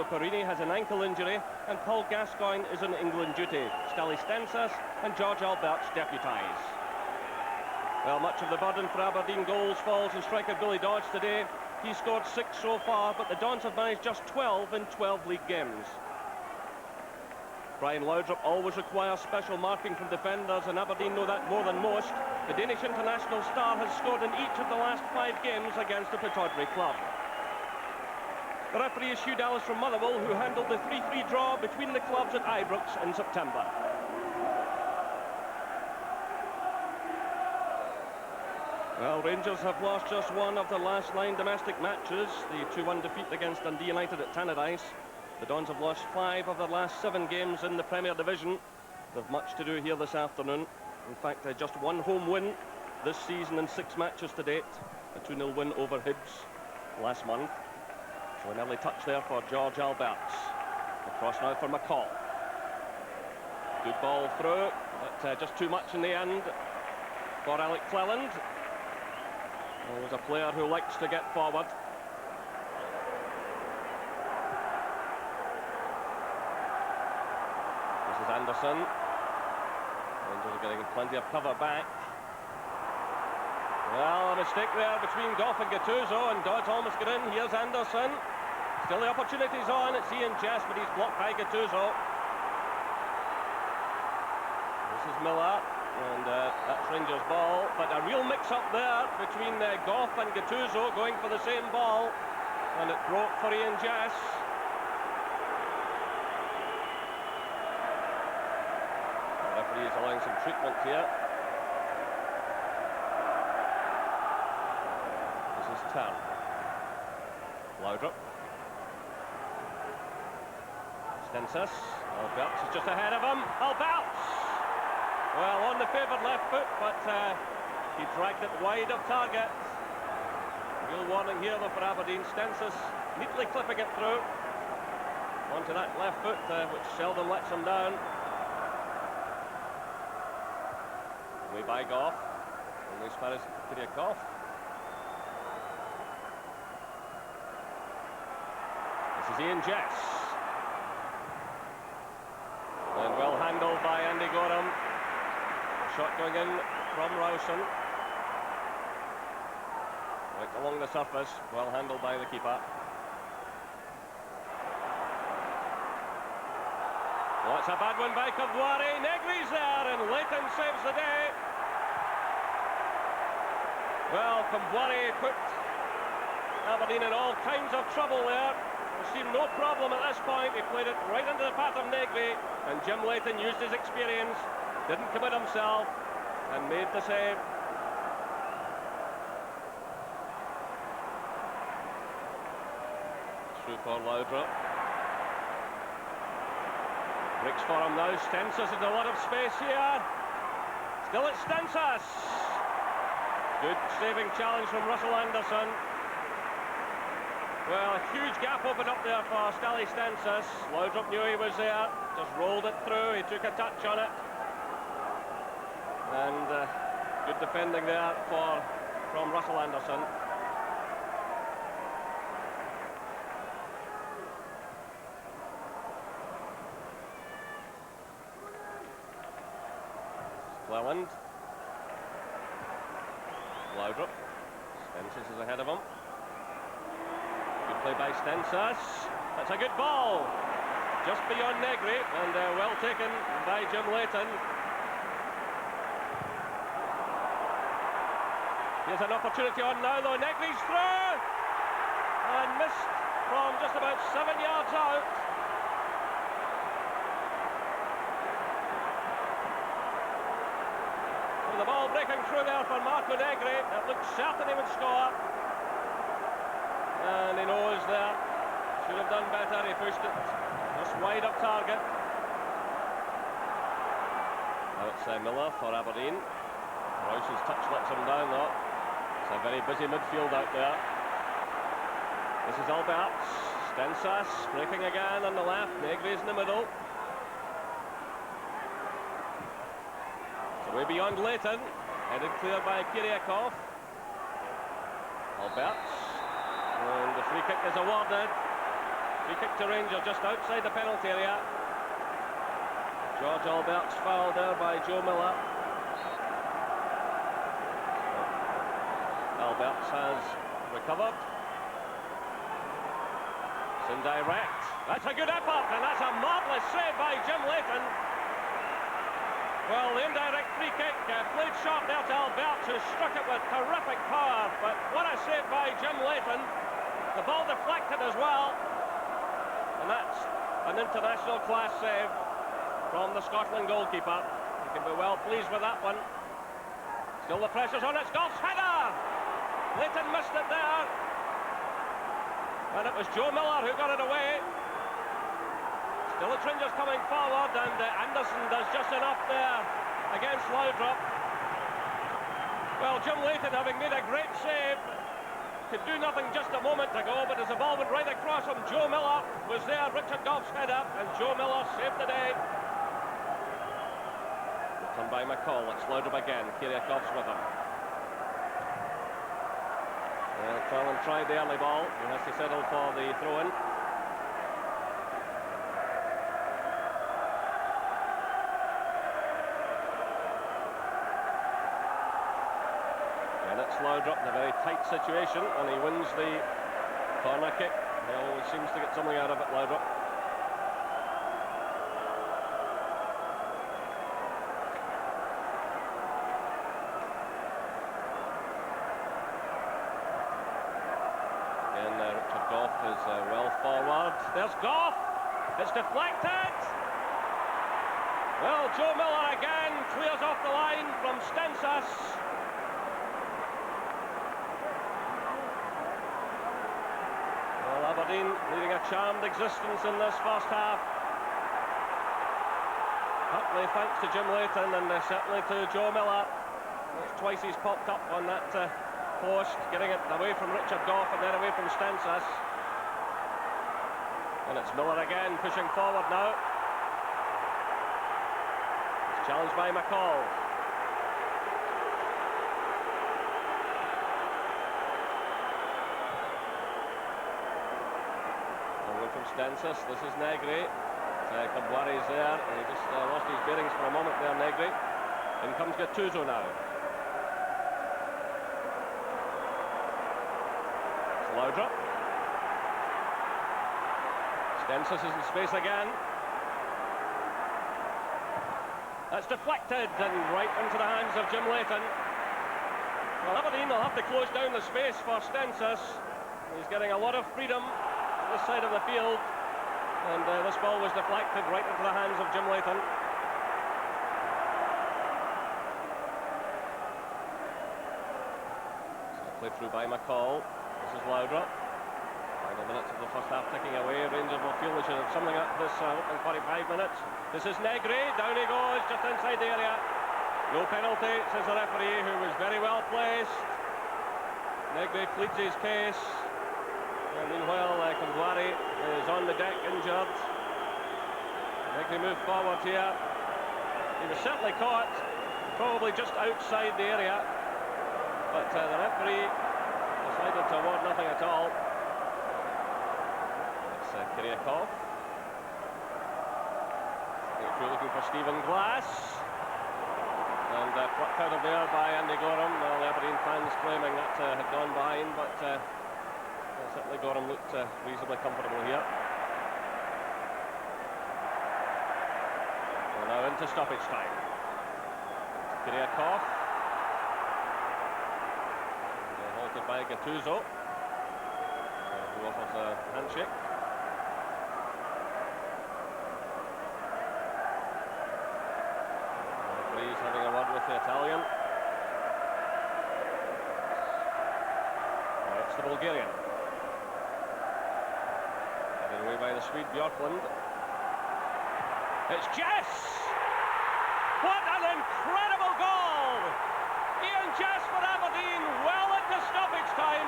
Perini has an ankle injury, and Paul Gascoigne is on England duty. Stali Stensas and George Alberts deputise. Well, much of the burden for Aberdeen goals falls on striker Billy Dodge today. He scored 6 so far, but the Dons have managed just 12 in 12 league games. Brian Laudrup always requires special marking from defenders, and Aberdeen know that more than most. The Danish international star has scored in each of the last 5 games against the Pittodrie club. The referee is Hugh Dallas from Motherwell, who handled the 3-3 draw between the clubs at Ibrox in September. Well, Rangers have lost just one of their last 9 domestic matches. The 2-1 defeat against Dundee United at Tannadice. The Dons have lost 5 of their last 7 games in the Premier Division. They've much to do here this afternoon. In fact, just one home win this season in 6 matches to date. A 2-0 win over Hibs last month. So an early touch there for George Alberts. Across now for McCall. Good ball through, but just too much in the end for Alec Cleland. Always a player who likes to get forward. This is Anderson. Rangers are getting plenty of cover back. Well, a mistake there between Goff and Gattuso, and Dodds almost got in. Here's Anderson. Still the opportunity's on. It's Ian Jess, but he's blocked by Gattuso. This is Miller, and that's Rangers' ball. But a real mix-up there between Goff and Gattuso going for the same ball, and it broke for Ian Jess. The referee is allowing some treatment here. This is Turn. Laudrup. Stensas. Alberts is just ahead of him. Alberts! Well, on the favoured left foot, but he dragged it wide of target. Real warning here, though, for Aberdeen. Stensas neatly clipping it through onto that left foot, which seldom lets him down. Way by Goff. Only as far as Kiriakov. This is Ian Jess. And well handled by Andy Gorham. Shot going in from Rowson. Right along the surface, well handled by the keeper. Well, it's a bad one by Kabwari. Negri's there, and Leighton saves the day. Well, Kabwari put Aberdeen in all kinds of trouble there. There seemed no problem at this point. He played it right into the path of Negri, and Jim Leighton used his experience, didn't commit himself, and made the save. Through for Laudrup. Breaks for him now. Stensas in a lot of space here. Still it's Stensas. Good saving challenge from Russell Anderson. Well, a huge gap opened up there for Stali Stensas. Laudrup knew he was there, just rolled it through. He took a touch on it. And good defending there from Russell Anderson. Cleland. Laudrup. Stensas is ahead of him. Good play by Stensas. That's a good ball. Just beyond Negri, and well taken by Jim Leighton. Here's an opportunity on now, though. Negri's through! And missed from just about 7 yards out. And the ball breaking through there for Marco Negri. It looked certain he would score. And he knows that. Should have done better. He pushed it just wide up target. Now it's Miller for Aberdeen. Royce's touch lets him down, though. It's a very busy midfield out there. This is Alberts. Stensas breaking again on the left. Negri's in the middle. It's way beyond Leighton. Headed clear by Kiriakov. Alberts. And the free kick is awarded. Free kick to Rangers just outside the penalty area. George Albert's foul there by Joe Miller. Alberts has recovered. It's indirect. That's a good effort, and that's a marvellous save by Jim Leighton. Well, the indirect free kick played short there to Alberts, who struck it with terrific power. But what a save by Jim Leighton. The ball deflected as well. And that's an international class save from the Scotland goalkeeper. You can be well pleased with that one. Still the pressure's on, it's Goff's header! Leighton missed it there. And it was Joe Miller who got it away. Still the Rangers coming forward, and Anderson does just enough there against Laudrup. Well, Jim Leighton, having made a great save, could do nothing just a moment ago, but as the ball went right across him, Joe Miller was there, Richard Goff's header, and Joe Miller saved the day. Returned by McCall, it's Laudrup again, Kiriakov's with him. Fallon tried the early ball, he has to settle for the throw-in. And it's Laudrup in a very tight situation, and he wins the corner kick. He always seems to get something out of it, Laudrup. Again, Richard Goff is well forward. There's Goff! It's deflected! Well, Joe Miller again clears off the line from Stensas. Aberdeen leading a charmed existence in this first half. Partly thanks to Jim Leighton and certainly to Joe Miller. That's twice he's popped up on that post, getting it away from Richard Goff and then away from Stensas. And it's Miller again pushing forward now. It's challenged by McCall. From Stensas, this is Negri. Kabwari's there, and he just lost his bearings for a moment there, Negri. In comes Gattuso now. It's Laudrup. Stensas is in space again. That's deflected and right into the hands of Jim Leighton. Well, Aberdeen will have to close down the space for Stensas. He's getting a lot of freedom this side of the field, and this ball was deflected right into the hands of Jim Leighton. So played through by McCall. This is Laudrup. Final minutes of the first half ticking away. Rangers will feel they should have something up this opening 45 minutes. This is Negri. Down he goes, just inside the area. No penalty, says the referee, who was very well placed. Negri pleads his case. And meanwhile, Kabwari is on the deck, injured. Negri moved forward here. He was certainly caught, probably just outside the area. But the referee decided to award nothing at all. It's Kiriakov. Looking for Stephen Glass. And plucked out of there by Andy Gorham. Well, the Aberdeen fans claiming that had gone behind, but certainly Gorham looked reasonably comfortable here. We're now into stoppage time. Kiriakov. Halted by Gattuso, who offers a handshake. He's having a word with the Italian. It's the Bulgarian. Away by the Swede Bjorklund. It's Jess! What an incredible goal! Ian Jess for Aberdeen, well into stoppage time.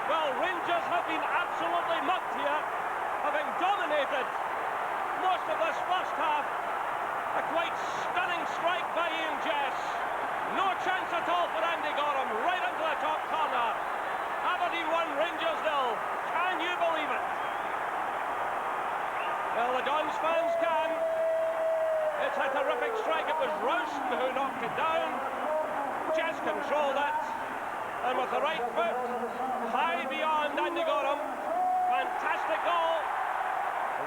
Well, Rangers have been absolutely mucked here, having dominated most of this first half. A quite stunning strike by Ian Jess. No chance at all for Andy Gorham, right into the top corner. Aberdeen 1, Rangers 0. Can you believe it? Well, the Dons fans can. It's a terrific strike. It was Rowson who knocked it down. Jess controlled it. And with the right foot, high beyond Andy Gorham. Fantastic goal.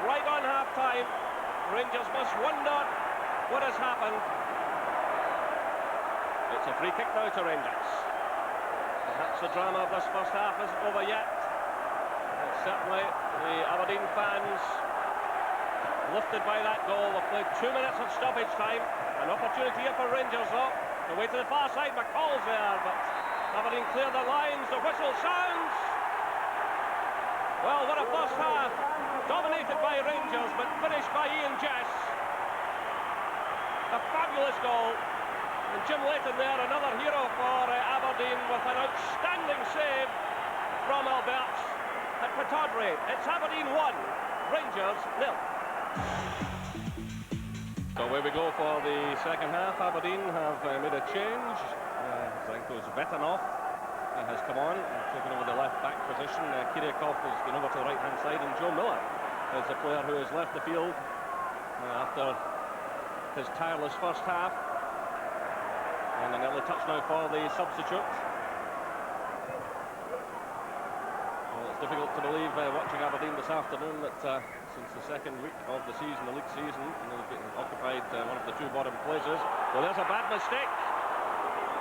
Right on half-time. Rangers must wonder what has happened. It's a free kick now to Rangers. Perhaps the drama of this first half isn't over yet. And certainly the Aberdeen fans lifted by that goal. We've played 2 minutes of stoppage time. An opportunity here for Rangers though. Away to the far side, McCall's there, but Aberdeen clear the lines. The whistle sounds. Well, what a first half. Dominated by Rangers, but finished by Ian Jess. A fabulous goal. And Jim Leighton there, another hero for Aberdeen with an outstanding save from Alberts at Pittodrie. It's Aberdeen 1, Rangers 0. So away we go for the second half. Aberdeen have made a change. Zanko's Vetanov has come on and taken over the left back position. Kiriakov has gone over to the right hand side, and Joe Miller is the player who has left the field after his tireless first half. And an early touch now for the substitute. Well, it's difficult to believe watching Aberdeen this afternoon that since the second week of the season, the league season, and they've occupied one of the two bottom places. Well, there's a bad mistake.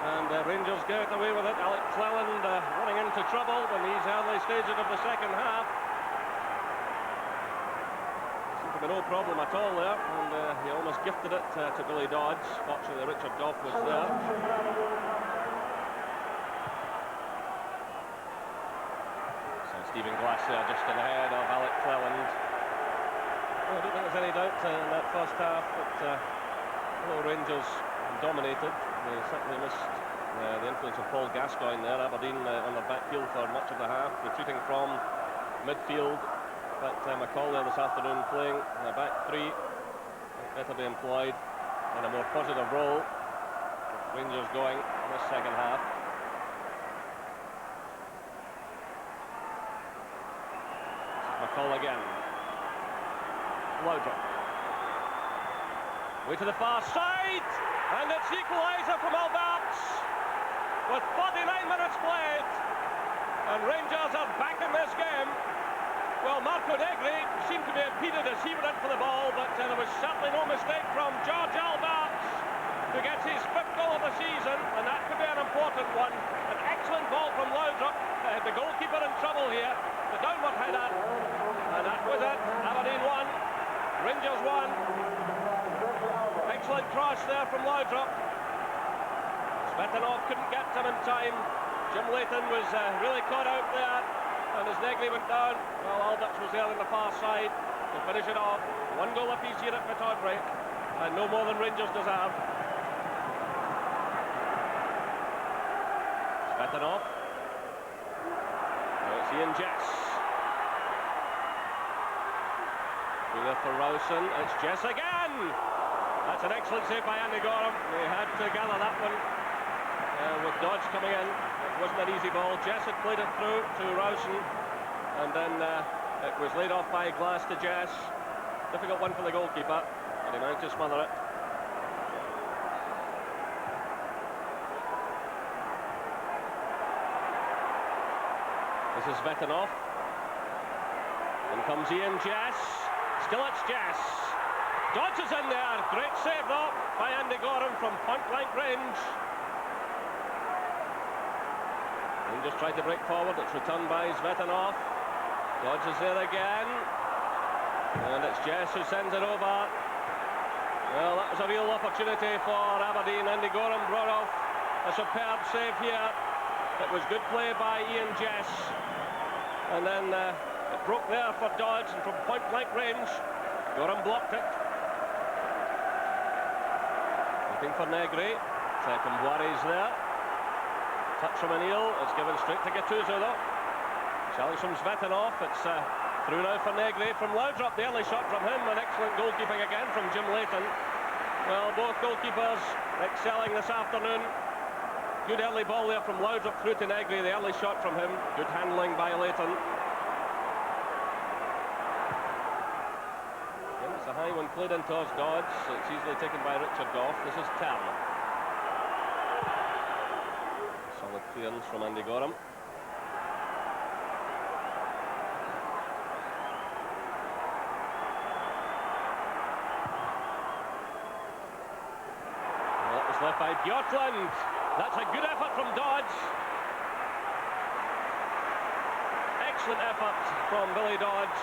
And Rangers get away with it. Alec Cleland running into trouble in these early stages of the second half. Seemed to be no problem at all there, and he almost gifted it to Billy Dodds. Fortunately, Richard Goff was there. So Stephen Glass there just ahead of Alec Cleland. Well, I don't think there's any doubt in that first half that although Rangers dominated, they certainly missed the influence of Paul Gascoigne there. Aberdeen on their back heel for much of the half, retreating from midfield. But McCall there this afternoon playing in the back three. Better be employed in a more positive role. Rangers going in this second half. McCall again. Loudrup. Way to the far side, and it's the equalizer from Alberts with 49 minutes played, and Rangers are back in this game. Well, Marco Negri seemed to be impeded as he went in for the ball, but there was certainly no mistake from George Alberts, who gets his 5th goal of the season, and that could be an important one. An excellent ball from Loudrup. The goalkeeper in trouble here. The downward header, and that was it. Aberdeen 1, Rangers 1. Excellent cross there from Loudrup. Svetanov couldn't get to him in time. Jim Leighton was really caught out there, and as Negri went down, well, Alberts was there on the far side to finish it off. 1 goal apiece here at Pittodrie, and no more than Rangers deserve. Svetanov. Now it's Ian Jess. Through there for Rowson. It's Jess again. That's an excellent save by Andy Gorham. They had to gather that one with Dodge coming in. It wasn't an easy ball. Jess had played it through to Rowson, and then it was laid off by Glass to Jess. Difficult one for the goalkeeper, and he managed to smother it. This is Vetanov. In comes Ian Jess. Still it's Jess. Dodge is in there. Great save though by Andy Gorham from point-blank range. Rangers tried to break forward. It's returned by Svetanov. Dodge is there again. And it's Jess who sends it over. Well, that was a real opportunity for Aberdeen. Andy Gorham brought off a superb save here. It was good play by Ian Jess. And then it broke there for Dodge, and from point-blank range, Gorham blocked it. Looking for Negri. Kumbuari's there. Touch from O'Neill. It's given straight to Gattuso though. Challenge from Svetanov. It's through now for Negri from Loudrup. The early shot from him, and excellent goalkeeping again from Jim Leighton. Well, both goalkeepers excelling this afternoon. Good early ball there from Loudrup through to Negri. The early shot from him. Good handling by Leighton. It's a high one played in towards Dodds. It's easily taken by Richard Goff. This is Tam. Solid clearance from Andy Gorham. Well, that was left by Bjorklund. That's a good effort from Dodds. Excellent effort from Billy Dodds.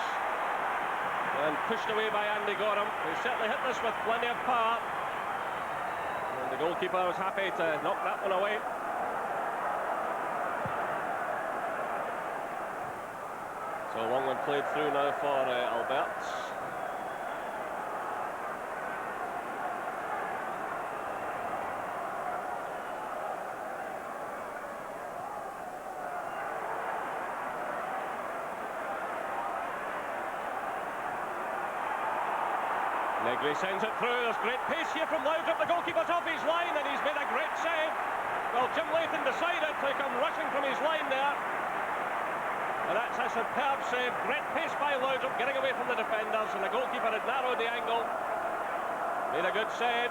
And pushed away by Andy Gorham, who certainly hit this with plenty of power. And the goalkeeper was happy to knock that one away. So a long one played through now for Alberts. Negri sends it through. There's great pace here from Laudrup. The goalkeeper's off his line and he's made a great save. Well, Jim Layton decided to come rushing from his line there. And that's a superb save. Great pace by Laudrup, getting away from the defenders, and the goalkeeper had narrowed the angle. Made a good save.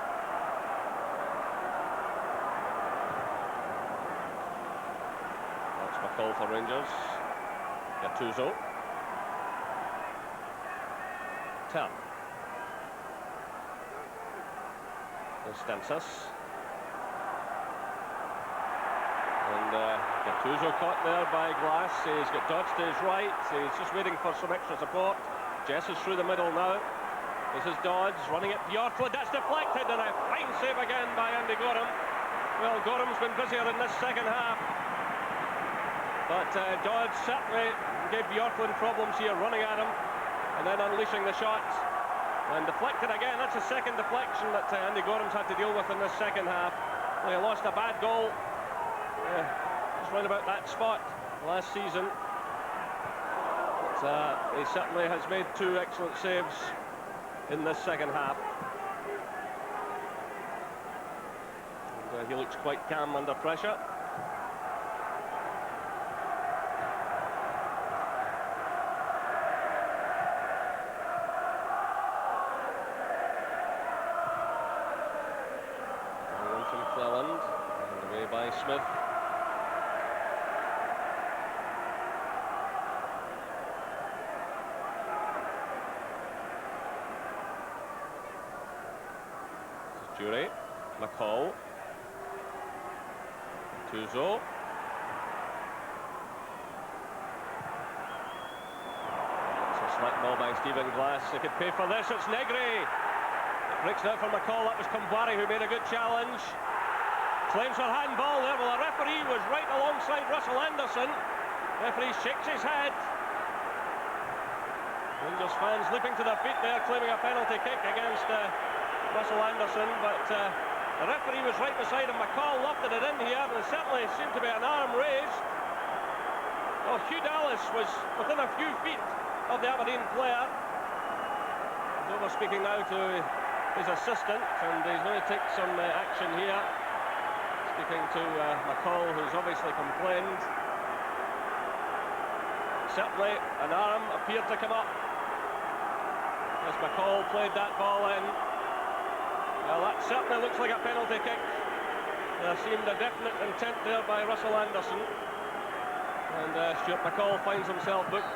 That's McCall for Rangers. Gattuso. Tam. Stancis. And Gattuso caught there by Glass. He's got Dodds to his right. He's just waiting for some extra support. Jess is through the middle now. This is Dodds running at Bjorklund. That's deflected, and a fine save again by Andy Gorham. Well, Gorham's been busier in this second half. But Dodds certainly gave Bjorklund problems here, running at him and then unleashing the shots. And deflected again. That's a second deflection that Andy Gorham's had to deal with in this second half. Well, he lost a bad goal just round about that spot last season. But he certainly has made two excellent saves in this second half. And he looks quite calm under pressure. Smith. This is Jury. McCall. Tuzo. It's a slack ball by Stephen Glass. They could pay for this. It's Negri. It breaks now for McCall. That was Kumbwari who made a good challenge. Claims for handball there. Well, the referee was right alongside Russell Anderson. Referee shakes his head. Rangers fans leaping to their feet there, claiming a penalty kick against Russell Anderson. But the referee was right beside him. McCall lofted it in here, and there certainly seemed to be an arm raised. Oh, Hugh Dallas was within a few feet of the Aberdeen player. He's over speaking now to his assistant, and he's going to take some action here. Speaking to McCall, who's obviously complained. Certainly an arm appeared to come up as McCall played that ball in. Well, that certainly looks like a penalty kick. There seemed a definite intent there by Russell Anderson. And Stuart McCall finds himself booked.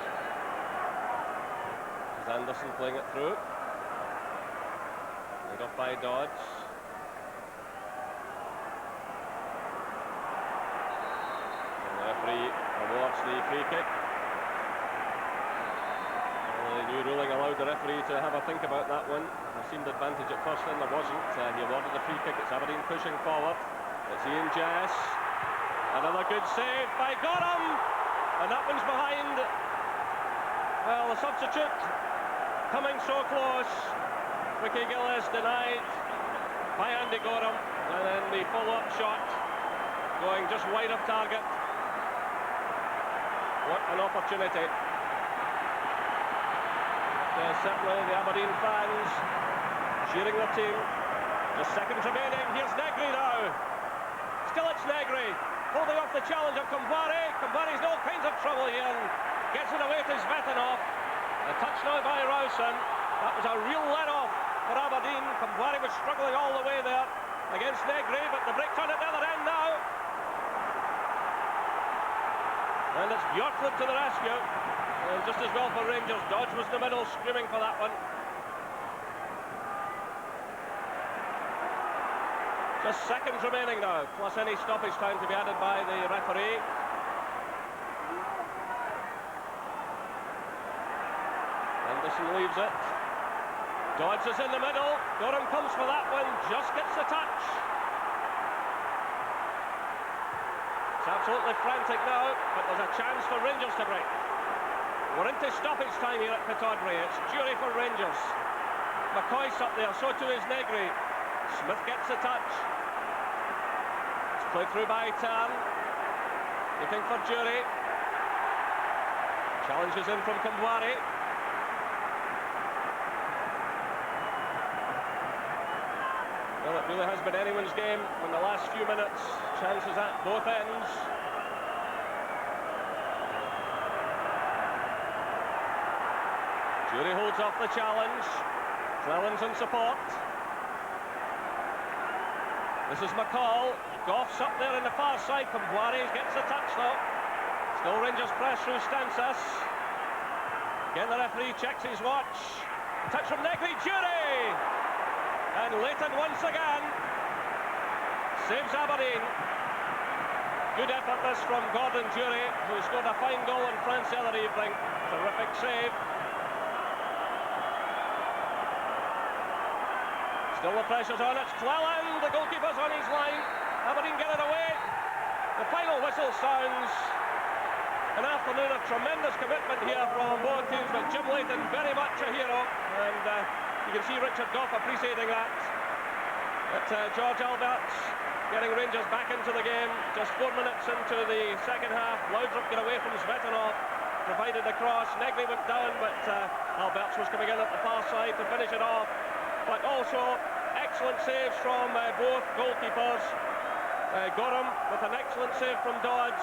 As Anderson playing it through. Laid off by Dodds. Referee awards the free kick. Well, the new ruling allowed the referee to have a think about that one. There seemed advantage at first, then there wasn't. He awarded the free kick. It's Aberdeen pushing forward. It's Ian Jess. Another good save by Gorham. And that one's behind. Well, the substitute coming so close. Ricky Gillis denied by Andy Gorham. And then the follow-up shot going just wide of target. What an opportunity. Certainly the Aberdeen fans cheering their team. Just seconds remaining. Here's Negri now. Still it's Negri. Holding off the challenge of Kumbwari. Kumbwari's in all kinds of trouble here and gets it away to Zvetanov. A touch now by Rowson. That was a real let-off for Aberdeen. Kamwari was struggling all the way there against Negri, but the break's on at the other end now. And it's Bjorklund to the rescue. And just as well for Rangers. Dodge was in the middle, screaming for that one. Just seconds remaining now, plus any stoppage time to be added by the referee. Anderson leaves it. Dodge is in the middle. Gorham comes for that one, just gets the touch. It's absolutely frantic now, but there's a chance for Rangers to break. We're into stoppage time here at Pittodrie. It's jury for Rangers. McCoy's up there, so too is Negri. Smith gets the touch. It's played through by Tan. Looking for Jury. Challenges in from Kamwari. Well, it really has been anyone's game in the last few minutes. Chances at both ends. Jury holds off the challenge. Cleland's in support. This is McCall. Goff's up there in the far side. Kamwari gets the touch though. Still Rangers press through Stansas. Again the referee checks his watch. Touch from Negri. Jury! And Leighton once again saves Aberdeen. Good effort this from Gordon Jury, who scored a fine goal in France the other evening. Terrific save. Still the pressure's on. It's Cleland. The goalkeeper's on his line. Aberdeen get it away. The final whistle sounds. An afternoon of tremendous commitment here from both teams, with Jim Leighton very much a hero, and you can see Richard Goff appreciating that. But George Albert's getting Rangers back into the game. Just 4 minutes into the second half. Laudrup got away from Svetanov, provided a cross. Negri went down, but Alberts was coming in at the far side to finish it off. But also excellent saves from both goalkeepers. Gorham with an excellent save from Dodge,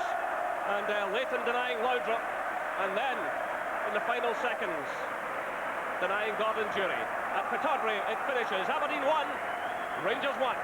and Leighton denying Laudrup, and then in the final seconds denying Gordon Jury. At Pittodrie it finishes Aberdeen 1, Rangers 1.